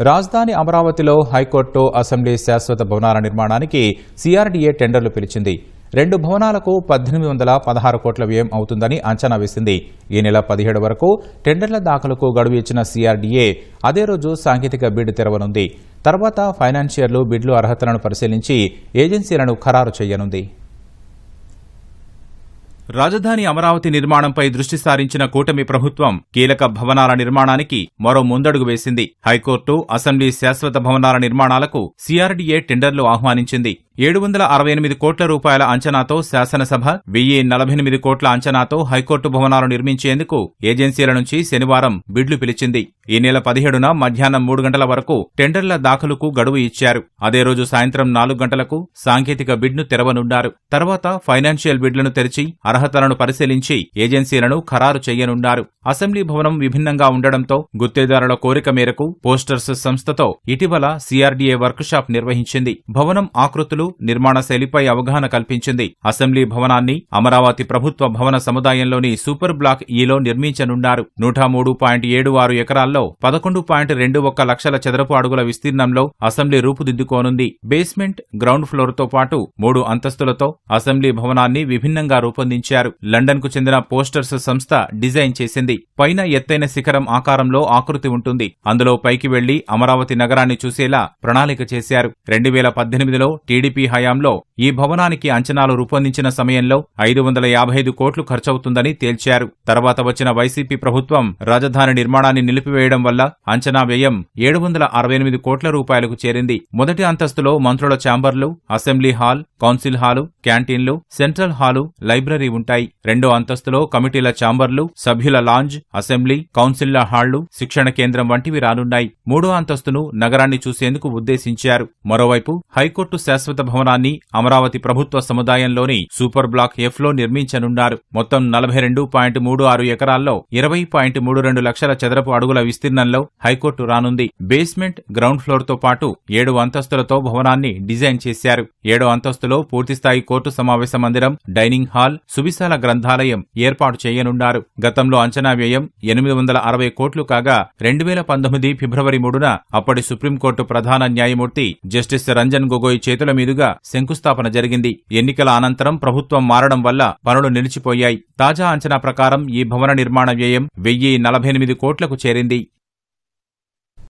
రాజధాని అమరావతిలో high court assembly శాశ్వత భవనాల నిర్మాణానికి సిఆర్డీఏ టెండర్లు పిలిచింది. 2 భవనాలకు 1816 కోట్ల వ్యయం అవుతుందని అంచనా వేసింది. ఈ నెల 17 వరకు టెండర్ల దాఖలుకు గడువు ఇచ్చిన సిఆర్డీఏ అదే రోజు సాంకేతిక బిడ్ తెరవనుంది. తర్వాత ఫైనాన్షియర్లు బిడ్లు అర్హతలను పరిశీలించి ఏజెన్సీలను ఖరారు చేయనుంది. రాజధాని అమరావతి నిర్మాణంపై దృష్టి సారించిన కూటమి ప్రభుత్వం కీలక భవనాల నిర్మాణానికి మరో ముందడుగు వేసింది. హైకోర్టు అసెంబ్లీ శాశ్వత భవనాల నిర్మాణాలకు సిఆర్డీఏ టెండర్లు ఆహ్వానించింది. 768 కోట్ల రూపాయల అంచనాతో శాసనసభ, 1048 కోట్ల అంచనాతో హైకోర్టు భవనాలు నిర్మించేందుకు ఏజెన్సీల నుంచి శనివారం బిడ్లు పిలిచింది. ఈ నెల 17న మధ్యాహ్నం 3 గంటల వరకు టెండర్ల దాఖలుకు గడువు ఇచ్చారు. అదే రోజు సాయంత్రం 4 గంటలకు సాంకేతిక బిడ్ను తెరవనున్నారు. తర్వాత ఫైనాన్షియల్ బిడ్లను తెరిచి అర్హతలను పరిశీలించి ఏజెన్సీలను ఖరారు చేయనున్నారు. అసెంబ్లీ భవనం విభిన్నంగా ఉండడంతో గుత్తేదారుల కోరిక మేరకు పోస్టర్స్ సంస్థతో ఇటీవల సిఆర్డీఏ వర్క్షాప్ నిర్వహించింది. భవనం ఆకృతులు, నిర్మాణ శైలిపై అవగాహన కల్పించింది. అసెంబ్లీ భవనాన్ని అమరావతి ప్రభుత్వ భవన సముదాయంలోని సూపర్ బ్లాక్ ఈలో నిర్మించనున్నారు. 103.76 ఎకరాల్లో 11.21 లక్షల చదరపు అడుగుల విస్తీర్ణంలో అసెంబ్లీ రూపుదిద్దుకోనుంది. బేస్మెంట్, గ్రౌండ్ ఫ్లోర్ తో పాటు 3 అంతస్తులతో అసెంబ్లీ భవనాన్ని విభిన్నంగా రూపొందించారు. లండన్ కు చెందిన పోస్టర్స్ సంస్థ డిజైన్ చేసింది. పైన ఎత్తైన శిఖరం ఆకారంలో ఆకృతి ఉంటుంది. అందులో పైకి వెళ్లి అమరావతి నగరాన్ని చూసేలా ప్రణాళిక చేశారు. 2018లో టీడీపీ హయాంలో ఈ భవనానికి అంచనాలు రూపొందించిన సమయంలో 555 కోట్లు ఖర్చవుతుందని తేల్చారు. తర్వాత వచ్చిన వైసీపీ ప్రభుత్వం రాజధాని నిర్మాణాన్ని నిలిపివేయడం వల్ల అంచనా వ్యయం 768 కోట్ల రూపాయలకు చేరింది. మొదటి అంతస్తులో మంత్రుల ఛాంబర్లు, అసెంబ్లీ హాల్, కౌన్సిల్ హాలు, క్యాంటీన్లు, సెంట్రల్ హాలు, లైబ్రరీ ఉంటాయి. రెండో అంతస్తులో కమిటీల ఛాంబర్లు, సభ్యుల లాంజ్, అసెంబ్లీ, కౌన్సిల్ల హాళ్లు, శిక్షణ కేంద్రం వంటివి రానున్నాయి. మూడో అంతస్తును నగరాన్ని చూసేందుకు ఉద్దేశించారు. మరోవైపు హైకోర్టు శాశ్వత భవనాన్ని అమరావతి ప్రభుత్వ సముదాయంలోని సూపర్ బ్లాక్ ఎఫ్ లో నిర్మించనున్నారు. మొత్తం 42.36 ఎకరాల్లో 20.32 లక్షల చదరపు అడుగుల విస్తీర్ణంలో హైకోర్టు రానుంది. బేస్మెంట్, గ్రౌండ్ ఫ్లోర్ తో పాటు 7 అంతస్తులతో భవనాన్ని డిజైన్ చేశారు. 7వ అంతస్తులో పూర్తిస్థాయి కోర్టు సమావేశ మందిరం, డైనింగ్ హాల్, సువిశాల గ్రంథాలయం ఏర్పాటు చేయనున్నారు. గతంలో అంచనా వ్యయం 860 కోట్లు కాగా 2019 ఫిబ్రవరి 3న అప్పటి సుప్రీంకోర్టు ప్రధాన న్యాయమూర్తి జస్టిస్ రంజన్ గొగోయ్ చేతుల మీదుగా శంకుస్థాపన జరిగింది. ఎన్నికల అనంతరం ప్రభుత్వం మారడం వల్ల పనులు నిలిచిపోయాయి. తాజా అంచనా ప్రకారం ఈ భవన నిర్మాణ వ్యయం 1048 కోట్లకు చేరింది.